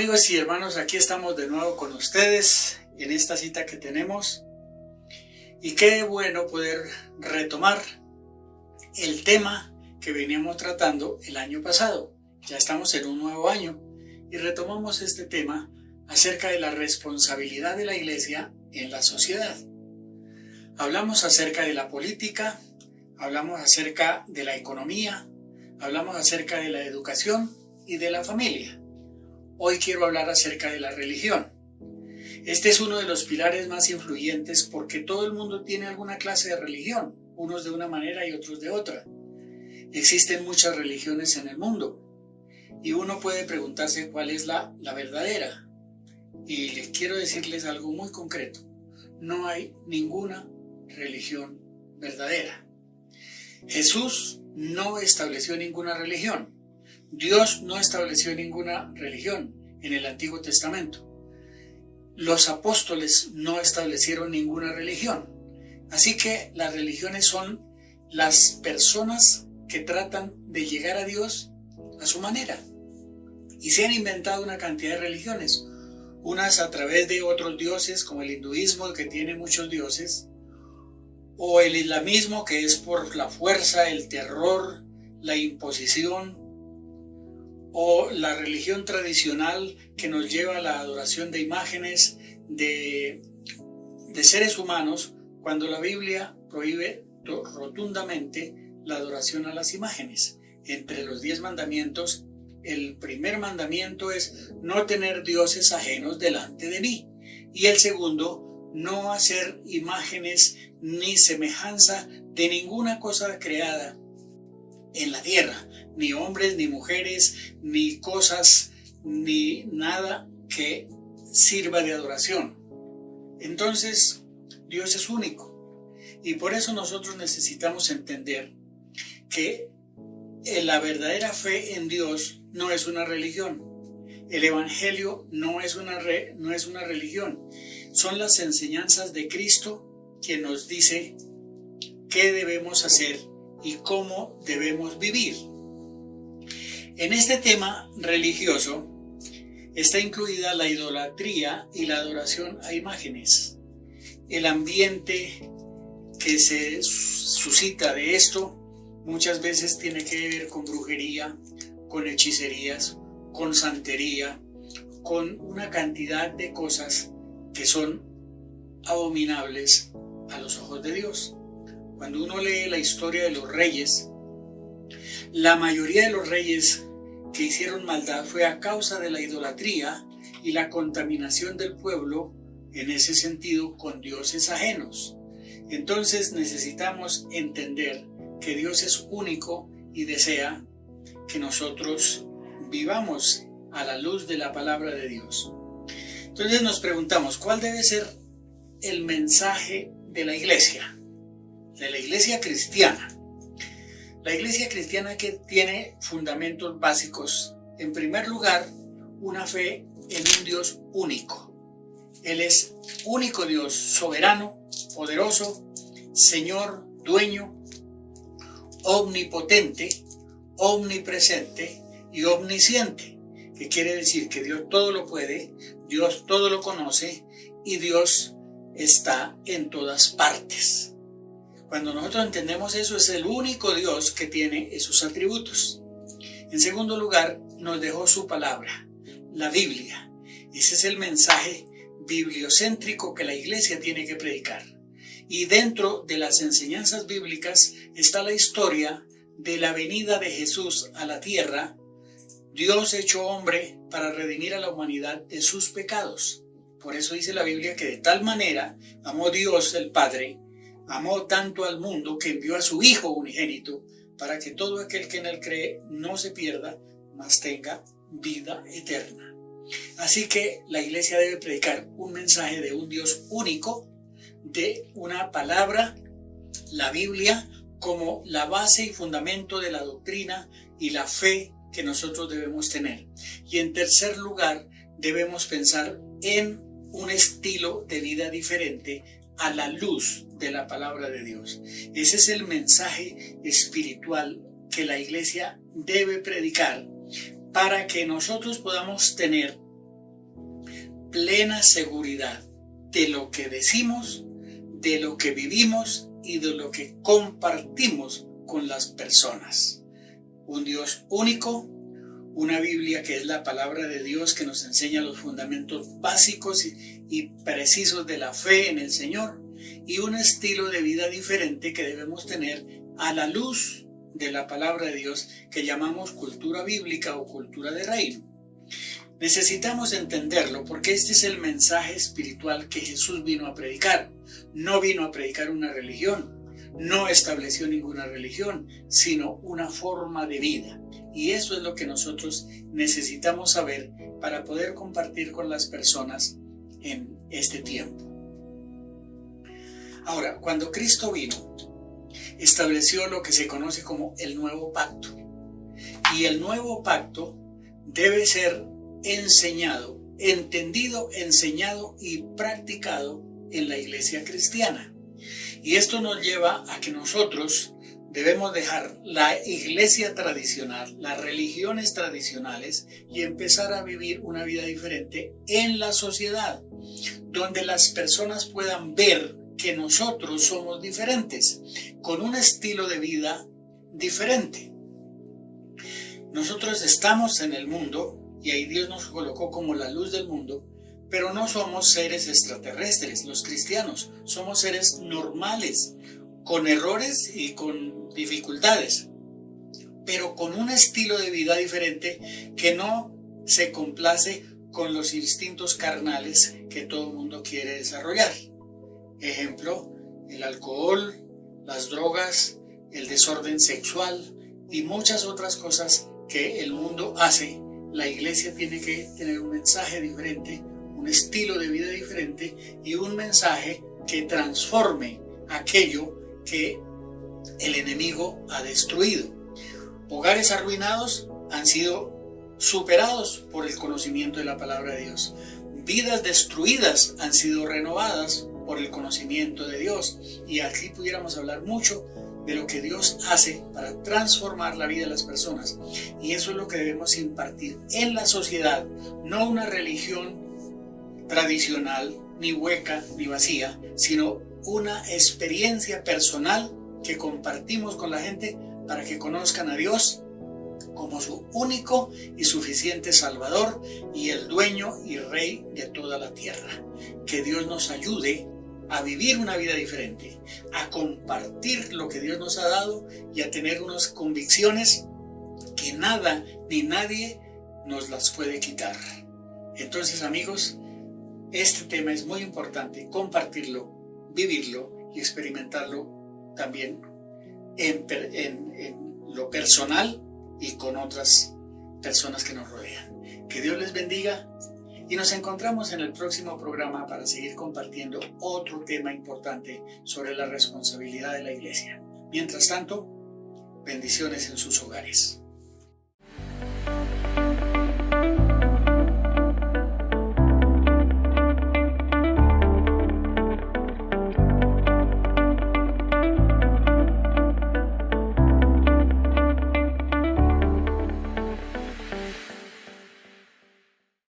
Amigos y hermanos, aquí estamos de nuevo con ustedes en esta cita que tenemos. Y qué bueno poder retomar el tema que veníamos tratando el año pasado. Ya estamos en un nuevo año y retomamos este tema acerca de la responsabilidad de la Iglesia en la sociedad. Hablamos acerca de la política, hablamos acerca de la economía, hablamos acerca de la educación y de la familia. Hoy quiero hablar acerca de la religión. Este es uno de los pilares más influyentes porque todo el mundo tiene alguna clase de religión, unos de una manera y otros de otra. Existen muchas religiones en el mundo y uno puede preguntarse cuál es la verdadera. Y les quiero decirles algo muy concreto. No hay ninguna religión verdadera. Jesús no estableció ninguna religión. Dios no estableció ninguna religión en el Antiguo Testamento. Los apóstoles no establecieron ninguna religión. Así que las religiones son las personas que tratan de llegar a Dios a su manera. Y se han inventado una cantidad de religiones. Unas a través de otros dioses, como el hinduismo, que tiene muchos dioses, o el islamismo, que es por la fuerza, el terror, la imposición, o la religión tradicional que nos lleva a la adoración de imágenes de seres humanos, cuando la Biblia prohíbe rotundamente la adoración a las imágenes. Entre los 10 mandamientos, el primer mandamiento es no tener dioses ajenos delante de mí, y el segundo, no hacer imágenes ni semejanza de ninguna cosa creada en la tierra, ni hombres, ni mujeres, ni cosas, ni nada que sirva de adoración. Entonces, Dios es único y por eso nosotros necesitamos entender que la verdadera fe en Dios no es una religión. El Evangelio no es una religión. Son las enseñanzas de Cristo que nos dice qué debemos hacer y cómo debemos vivir. En este tema religioso está incluida la idolatría y la adoración a imágenes. El ambiente que se suscita de esto muchas veces tiene que ver con brujería, con hechicerías, con santería, con una cantidad de cosas que son abominables a los ojos de Dios. Cuando uno lee la historia de los reyes, la mayoría de los reyes que hicieron maldad fue a causa de la idolatría y la contaminación del pueblo, en ese sentido, con dioses ajenos. Entonces necesitamos entender que Dios es único y desea que nosotros vivamos a la luz de la palabra de Dios. Entonces nos preguntamos, ¿cuál debe ser el mensaje de la iglesia? De la iglesia cristiana. La iglesia cristiana que tiene fundamentos básicos. En primer lugar, una fe en un Dios único. Él es único Dios, soberano, poderoso, Señor, dueño, omnipotente, omnipresente y omnisciente. Que quiere decir que Dios todo lo puede, Dios todo lo conoce y Dios está en todas partes. Cuando nosotros entendemos eso, es el único Dios que tiene esos atributos. En segundo lugar, nos dejó su palabra, la Biblia. Ese es el mensaje bibliocéntrico que la iglesia tiene que predicar. Y dentro de las enseñanzas bíblicas está la historia de la venida de Jesús a la tierra, Dios hecho hombre para redimir a la humanidad de sus pecados. Por eso dice la Biblia que de tal manera amó Dios el Padre, amó tanto al mundo que envió a su Hijo unigénito para que todo aquel que en él cree no se pierda, mas tenga vida eterna. Así que la iglesia debe predicar un mensaje de un Dios único, de una palabra, la Biblia, como la base y fundamento de la doctrina y la fe que nosotros debemos tener. Y en tercer lugar, debemos pensar en un estilo de vida diferente a la luz de la palabra de Dios. Ese es el mensaje espiritual que la iglesia debe predicar para que nosotros podamos tener plena seguridad de lo que decimos, de lo que vivimos y de lo que compartimos con las personas. Un Dios único, una Biblia que es la palabra de Dios que nos enseña los fundamentos básicos y precisos de la fe en el Señor, y un estilo de vida diferente que debemos tener a la luz de la palabra de Dios que llamamos cultura bíblica o cultura de reino. Necesitamos entenderlo porque este es el mensaje espiritual que Jesús vino a predicar. No vino a predicar una religión, no estableció ninguna religión, sino una forma de vida. Y eso es lo que nosotros necesitamos saber para poder compartir con las personas en este tiempo. Ahora, cuando Cristo vino, estableció lo que se conoce como el nuevo pacto. Y el nuevo pacto debe ser enseñado, entendido, enseñado y practicado en la iglesia cristiana. Y esto nos lleva a que nosotros debemos dejar la iglesia tradicional, las religiones tradicionales y empezar a vivir una vida diferente en la sociedad, donde las personas puedan ver que nosotros somos diferentes, con un estilo de vida diferente. Nosotros estamos en el mundo y ahí Dios nos colocó como la luz del mundo, pero no somos seres extraterrestres. Los cristianos somos seres normales, con errores y con dificultades, pero con un estilo de vida diferente que no se complace con los instintos carnales que todo el mundo quiere desarrollar. Ejemplo, el alcohol, las drogas, el desorden sexual y muchas otras cosas que el mundo hace. La iglesia tiene que tener un mensaje diferente, un estilo de vida diferente y un mensaje que transforme aquello que el enemigo ha destruido. Hogares arruinados han sido superados por el conocimiento de la palabra de Dios. Vidas destruidas han sido renovadas por el conocimiento de Dios. Y aquí pudiéramos hablar mucho de lo que Dios hace para transformar la vida de las personas. Y eso es lo que debemos impartir en la sociedad, no una religión tradicional, ni hueca, ni vacía, sino una experiencia personal que compartimos con la gente para que conozcan a Dios como su único y suficiente Salvador y el dueño y Rey de toda la tierra. Que Dios nos ayude a vivir una vida diferente, a compartir lo que Dios nos ha dado y a tener unas convicciones que nada ni nadie nos las puede quitar. Entonces, amigos, este tema es muy importante, compartirlo, vivirlo y experimentarlo también en lo personal y con otras personas que nos rodean. Que Dios les bendiga y nos encontramos en el próximo programa para seguir compartiendo otro tema importante sobre la responsabilidad de la iglesia. Mientras tanto, bendiciones en sus hogares.